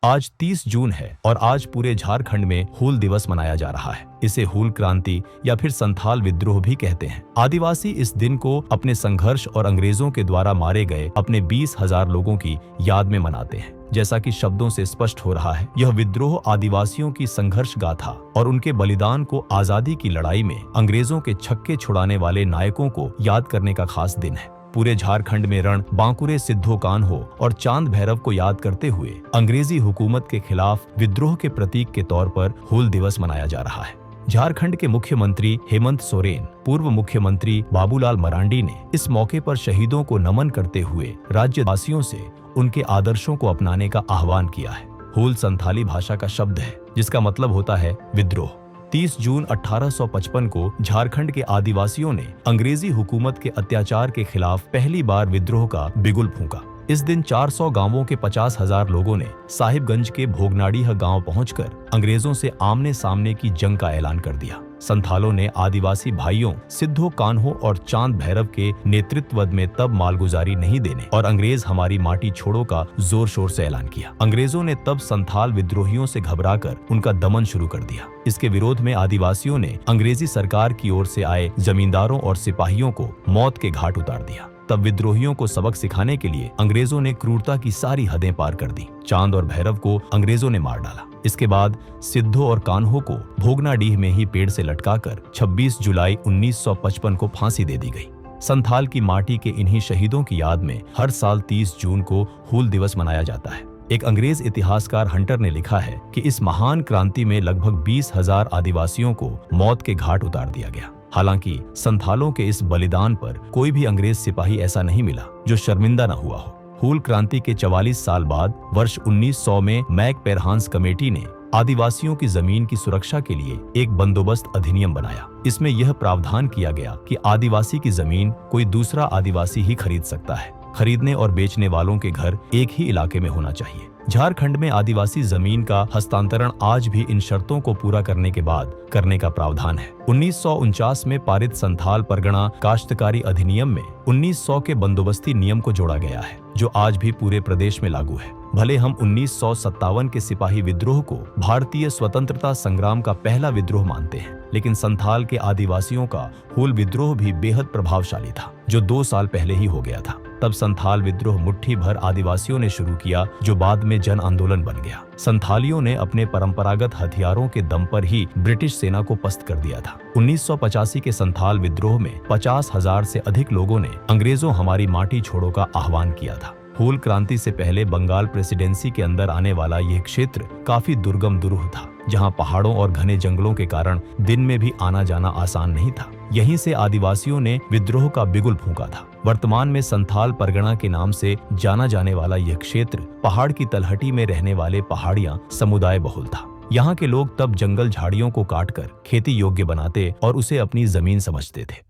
आज 30 जून है और आज पूरे झारखंड में हूल दिवस मनाया जा रहा है। इसे हूल क्रांति या फिर संथाल विद्रोह भी कहते हैं। आदिवासी इस दिन को अपने संघर्ष और अंग्रेजों के द्वारा मारे गए अपने 20,000 लोगों की याद में मनाते हैं। जैसा कि शब्दों से स्पष्ट हो रहा है, यह विद्रोह आदिवासियों की संघर्ष गाथा और उनके बलिदान को आजादी की लड़ाई में अंग्रेजों के छक्के छुड़ाने वाले नायकों को याद करने का खास दिन है। पूरे झारखंड में रण बांकुरे, सिद्धो कान्हो और चांद भैरव को याद करते हुए अंग्रेजी हुकूमत के खिलाफ विद्रोह के प्रतीक के तौर पर हूल दिवस मनाया जा रहा है। झारखंड के मुख्यमंत्री हेमंत सोरेन, पूर्व मुख्यमंत्री बाबूलाल मरांडी ने इस मौके पर शहीदों को नमन करते हुए राज्यवासियों से उनके आदर्शों को अपनाने का आह्वान किया है। हूल संथाली भाषा का शब्द है जिसका मतलब होता है विद्रोह। 30 जून 1855 को झारखंड के आदिवासियों ने अंग्रेजी हुकूमत के अत्याचार के खिलाफ पहली बार विद्रोह का बिगुल फूंका। इस दिन 400 गांवों के 50,000 लोगों ने साहिबगंज के भोगनाडीह गांव पहुंचकर अंग्रेजों से आमने सामने की जंग का ऐलान कर दिया। संथालों ने आदिवासी भाइयों सिद्धो कान्हो और चांद भैरव के नेतृत्व में तब मालगुजारी नहीं देने और अंग्रेज हमारी माटी छोड़ो का जोर शोर से ऐलान किया। अंग्रेजों ने तब संथाल विद्रोहियों से घबराकर उनका दमन शुरू कर दिया। इसके विरोध में आदिवासियों ने अंग्रेजी सरकार की ओर से आए जमींदारों और सिपाहियों को मौत के घाट उतार दिया। तब विद्रोहियों को सबक सिखाने के लिए अंग्रेजों ने क्रूरता की सारी हदें पार कर दी। चांद और भैरव को अंग्रेजों ने मार डाला। इसके बाद सिद्धो और कान्हो को भोगनाडीह में ही पेड़ से लटकाकर 26 जुलाई 1955 को फांसी दे दी गई। संथाल की माटी के इन्हीं शहीदों की याद में हर साल 30 जून को हूल दिवस मनाया जाता है। एक अंग्रेज इतिहासकार हंटर ने लिखा है कि इस महान क्रांति में लगभग 20,000 आदिवासियों को मौत के घाट उतार दिया गया। हालांकि संथालों के इस बलिदान पर कोई भी अंग्रेज सिपाही ऐसा नहीं मिला जो शर्मिंदा न हुआ हो। हूल क्रांति के 44 साल बाद वर्ष 1900 में मैक पेरहांस कमेटी ने आदिवासियों की जमीन की सुरक्षा के लिए एक बंदोबस्त अधिनियम बनाया। इसमें यह प्रावधान किया गया कि आदिवासी की जमीन कोई दूसरा आदिवासी ही खरीद सकता है। खरीदने और बेचने वालों के घर एक ही इलाके में होना चाहिए। झारखंड में आदिवासी जमीन का हस्तांतरण आज भी इन शर्तों को पूरा करने के बाद करने का प्रावधान है। 1949 में पारित संथाल परगना काश्तकारी अधिनियम में 1900 के बंदोबस्ती नियम को जोड़ा गया है जो आज भी पूरे प्रदेश में लागू है। भले हम 1957 के सिपाही विद्रोह को भारतीय स्वतंत्रता संग्राम का पहला विद्रोह मानते हैं, लेकिन संथाल के आदिवासियों का हूल विद्रोह भी बेहद प्रभावशाली था जो 2 साल पहले ही हो गया था। तब संथाल विद्रोह मुट्ठी भर आदिवासियों ने शुरू किया जो बाद में जन आंदोलन बन गया। संथालियों ने अपने परंपरागत हथियारों के दम पर ही ब्रिटिश सेना को पस्त कर दिया था। 1985 के संथाल विद्रोह में 50,000 से अधिक लोगों ने अंग्रेजों हमारी माटी छोड़ो का आह्वान किया था। हूल क्रांति से पहले बंगाल प्रेसिडेंसी के अंदर आने वाला यह क्षेत्र काफी दुर्गम दुरूह था, जहां पहाड़ों और घने जंगलों के कारण दिन में भी आना जाना आसान नहीं था। यहीं से आदिवासियों ने विद्रोह का बिगुल फूंका था। वर्तमान में संथाल परगना के नाम से जाना जाने वाला यह क्षेत्र पहाड़ की तलहटी में रहने वाले पहाड़ियां समुदाय बहुल था। यहाँ के लोग तब जंगल झाड़ियों को काटकर खेती योग्य बनाते और उसे अपनी जमीन समझते थे।